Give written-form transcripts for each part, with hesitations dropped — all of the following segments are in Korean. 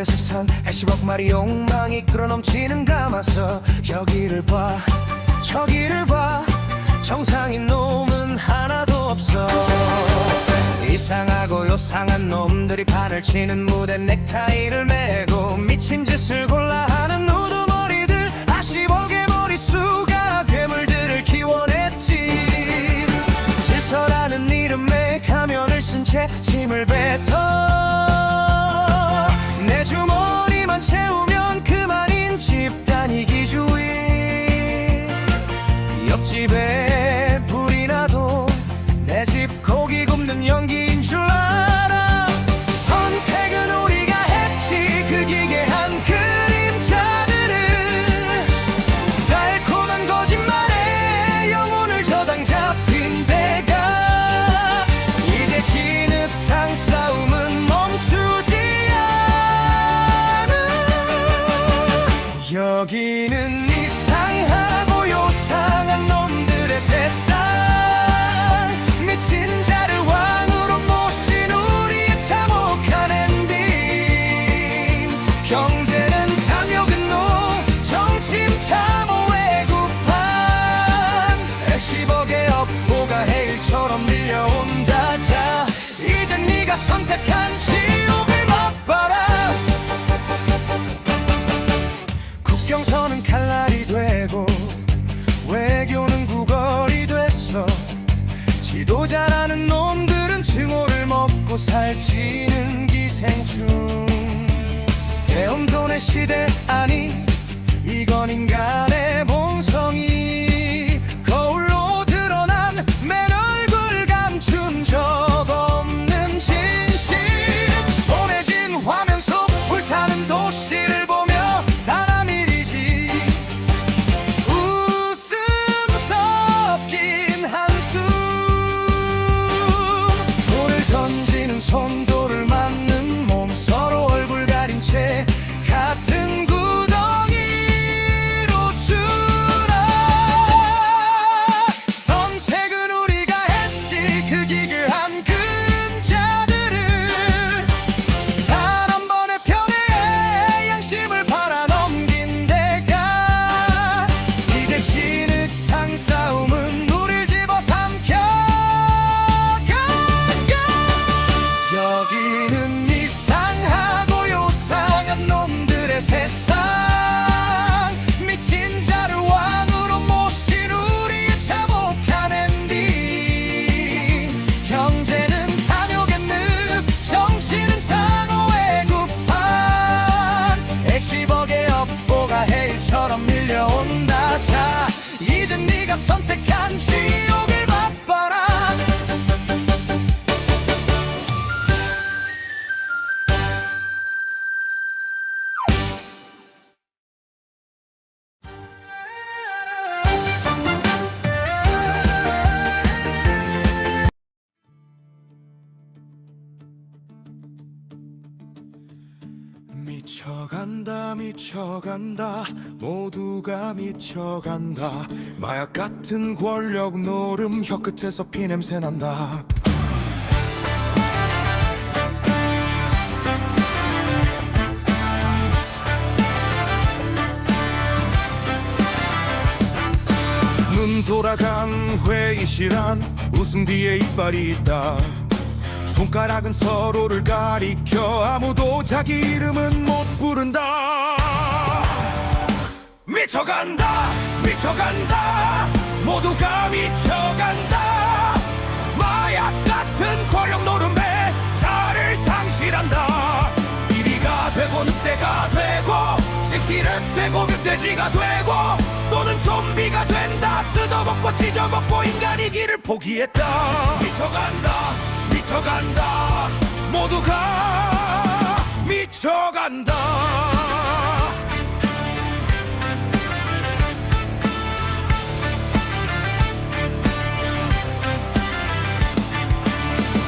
놈들의 세상, 80억 마리 욕망이 끌어넘치는 감아서 여기를 봐 저기를 봐, 정상인 놈은 하나도 없어. 이상하고 요상한 놈들이 판을 치는 무대, 넥타이를 메고 미친 짓을 골라 하는 우두머리들, 80억의 머릿수가 괴물들을 키워냈지. 질서라는 이름의 가면을 쓴 채 짐을 뱉어 내 주머니만 채우면 그만인 집단 이기주의. 옆집에 불이 나도 내 집 고기 굽는 연기인 줄 알아. 선택은 우리가 했지, 그 기괴한 그림자들을. 달콤한 거짓말에 영혼을 저당 잡힌 데가 이제 진흙탕 싸움은 멈추지 않아. 여기는 이상하고 요상한 놈들의 세상, 미친 자를 왕으로 모신 우리의 참혹한 엔딩. 경제는 탐욕은 노, 정치는 참호 외국판. 80억의 업보가 해일처럼 밀려온다. 자, 이제 네가 선택한 지옥을 맛봐라. 국경선은 칼날이 되고 외교는 구걸이 됐어. 지도자라는 놈들은 증오를 먹고 살찌는 기생충. 대엄돈의 시대 아니, 이건 인간의 본성이. 거울로 드러난 맨 얼굴 감춘 적 없는 진실. 손에 쥔 화면 속 불타는 도시를 보며 단한 일이지, 웃음 섞인 한숨. 돌을 던지는 손, 돌을 맞는 몸, 서로 얼굴 가린 채 같은 구덩이로 추락. 선택은 우리가 했지, 그 기괴한 근자들을. 단 한 번의 편애에 양심을 팔아넘긴 데가 이제 진흙탕 싸움은 우릴 집어삼켜. 여기는 이상하고 요상한 놈들의 세상, 미친 자를 왕으로 모신 우리의 참혹한 엔딩. 경제는 탐욕의 늪, 정치는 장어의 구판. 80억의 업보가 해일처럼 밀려온다. 자, 이제 네가 선택한 지옥을 맛봐라. 미쳐간다 미쳐간다, 모두가 미쳐간다. 마약 같은 권력 노름, 혀끝에서 피냄새 난다. 눈 돌아간 회의실안, 웃음 뒤에 이빨이 있다. 손가락은 서로를 가리켜 아무도 자기 이름은 못 부른다. 미쳐간다 미쳐간다, 모두가 미쳐간다. 마약 같은 권력 노름에 자를 상실한다. 이리가 되고 늑대가 되고, 씹히는 되고 멧돼지가 되고, 또는 좀비가 된다. 뜯어먹고 찢어먹고 인간이 길을 포기했다. 미쳐간다 미쳐간다, 모두가 미쳐간다.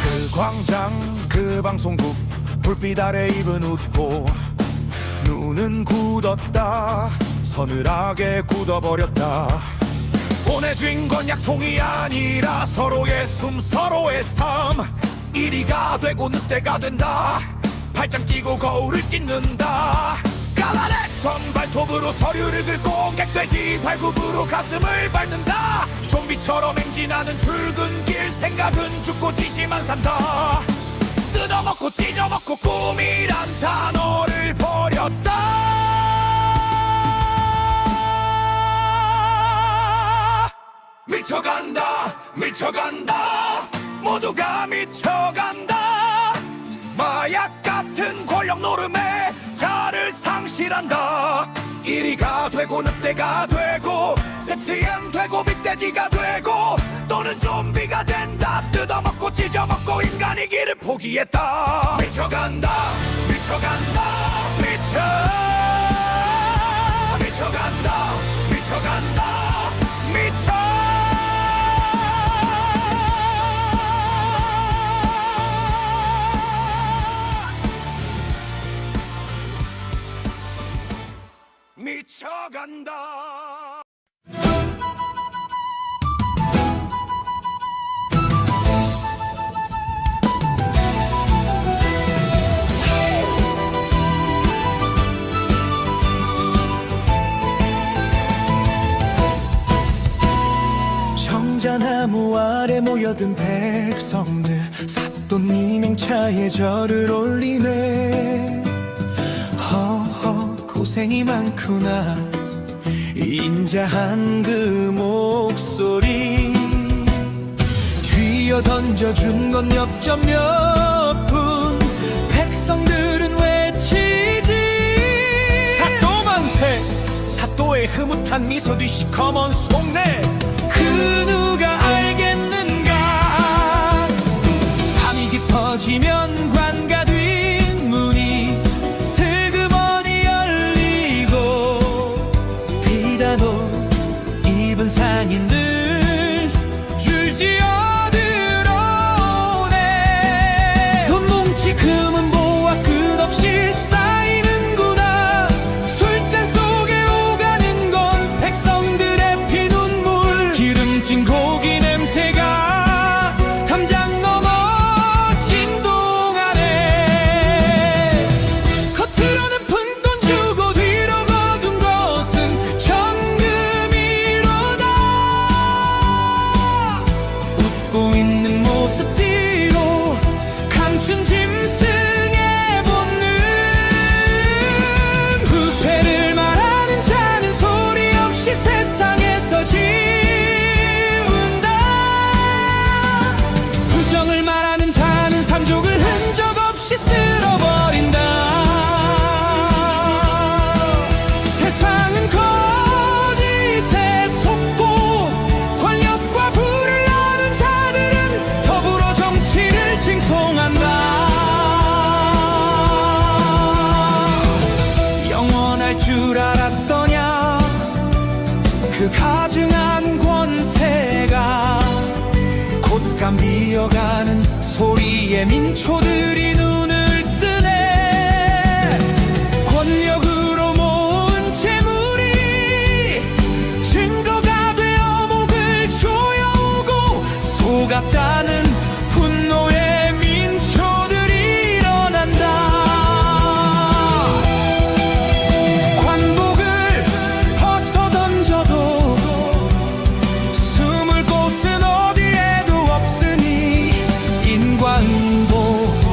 그 광장 그 방송국, 불빛 아래 입은 웃고 눈은 굳었다. 서늘하게 굳어버렸다. 손에 쥔 건 약통이 아니라 서로의 숨, 서로의 삶. 이리가 되고 늑대가 된다. 팔짱 끼고 거울을 찢는다. 까마득한 발톱으로 서류를 긁고 객돼지 발굽으로 가슴을 밟는다. 좀비처럼 행진하는 출근길 생각은 죽고 지시만 산다. 뜯어먹고 찢어먹고 꿈이란 단어를 버렸다. 미쳐간다 미쳐간다 모두가 미쳐간다. 마약 같은 권력 노름에 자를 상실한다. 1위가 되고 늑대가 되고 셉스엠 되고 빅돼지가 되고 또는 좀비가 된다. 뜯어먹고 찢어먹고 인간이기를 포기했다. 미쳐간다 미쳐간다 미쳐간다 미쳐간다 미쳐간다. 정자나무 아래 모여든 백성들 사또님 행차에 절을 올리네. 허허 고생이 많구나 인자한 그 목소리. 뒤어 던져준 건 엽전 몇푼 백성들은 외치지. 사또 만세. 사또의 흐뭇한 미소 뒤 시커먼 속내. 그 누가 알겠는가. 밤이 깊어지면 관가 뒷문이 슬그머니 열리고 비단옷 입은 상인들 줄지어 들어오네. 돈 뭉치 금은 보아 끝없이 쌓이는구나. 술잔 속에 오가는 건 백성들의 피눈물. 기름진 고기 냄새가 담장 넘어 진동하네. 겉으로는 푼돈 주고 뒤로 거둔 것은 천금이로다. 웃고 있는 모습 뒤로 감춘 짐승의 본능. 부패를 말하는 자는 소리 없이 세상에서 지운다. 부정을 말하는 자는 삼족을 흔적 없이 쓸어버린다. 세상은 거짓에 속고 권력과 부를 나눈 자들은 더불어 정치를 칭송한다. 영원할 줄 알았더냐 그 가증한 권세가. 곶감 비어가는 소리에 민초들이 눈을 뜨네. 권력으로 모은 재물이 증거가 되어 목을 조여오고 속았다는 분노의 민초들이 일어난다. 관복을 벗어 던져도 숨을 곳은 어디에도 없으니 인과응보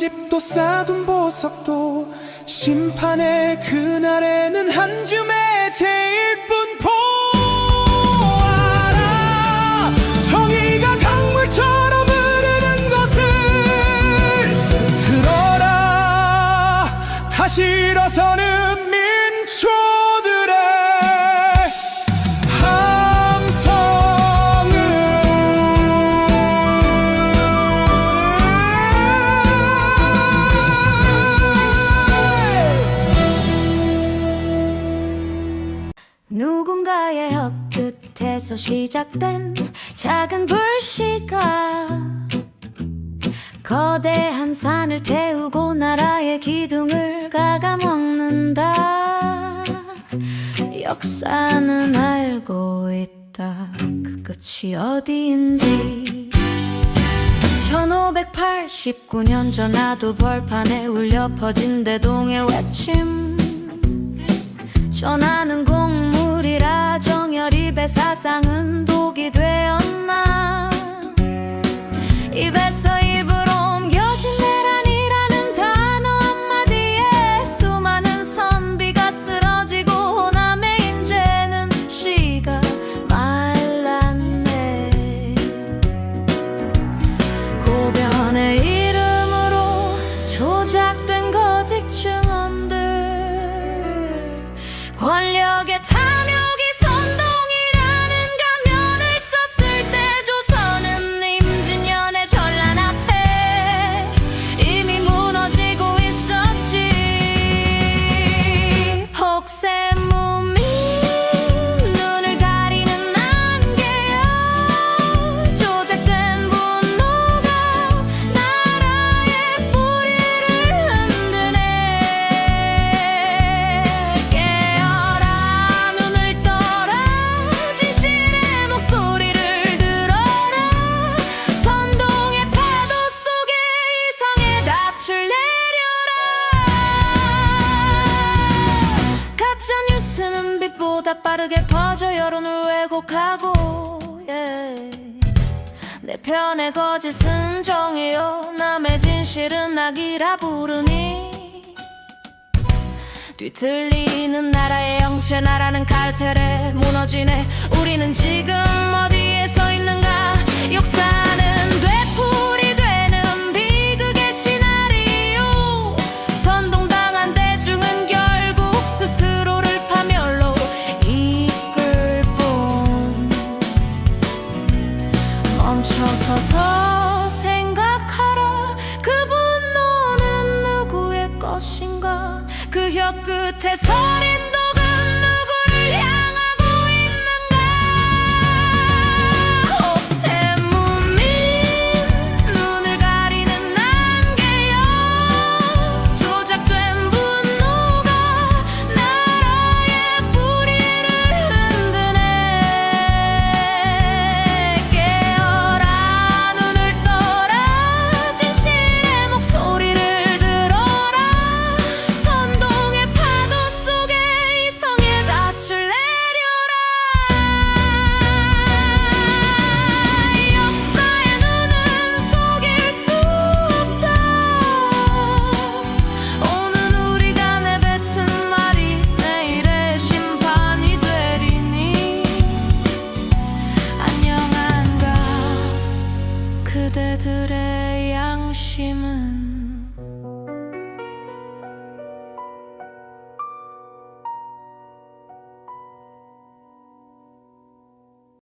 집도 쌓둔 보석도 심판의 그날에는 한 줌의 제일뿐 보아라. 정의가 강물처럼 흐르는 것을 들어라. 다시 일어서는 민초들의 누군가의 혀끝에서 시작된 작은 불씨가 거대한 산을 태우고 나라의 기둥을 갉아먹는다. 역사는 알고 있다. 그 끝이 어디인지. 1589년 전라도 벌판에 울려 퍼진 대동의 외침. 전하는 곡물이라 정열입의 사상은 독이 되었나. 입에서 입으로 옮겨진 내란이라는 단어 한마디에 수많은 선비가 쓰러지고 호남의 인재는 씨가 말랐네. 고변의 이름으로 조작된 거짓 증언들, 권력의 탐욕이 선동이라는 가면을 썼을 때 조선은 임진년의 전란 앞에 이미 무너지고 있었지. 혹세무민 눈을 가리는 안개야. 조작된 분노가 나라의 뿌리를 흔드네. 가짜뉴스는 빛보다 빠르게 퍼져 여론을 왜곡하고, 내 편의 거짓은 정이요 남의 진실은 악이라 부르니. 뒤틀리는 나라의 영체, 나라는 카르텔에 무너지네. 우리는 지금 어디에 서 있는가. 역사는 되풀이 되는 비극의 시나리오. 선동당한 대중은 결국 스스로를 파멸로 이끌 뿐. 멈춰서서 생각하라. 그 분노는 누구의 것인가. 그 혀끝에 서린 독은 누구를 향하고 있는가. 혹세무민 눈을 가리는 안개여. 조작된 분노가 나라의 뿌리를 흔드네. 깨어라. 눈을 떠라. 진실의 목소리를 들어라. 선동의 파도 속에 이성의 닻을 내려라. 역사의 눈은 속일 수 없다. 오늘 우리가 내뱉은 말이 내일의 심판이 되리니. 안녕한가. 그대들의 양심은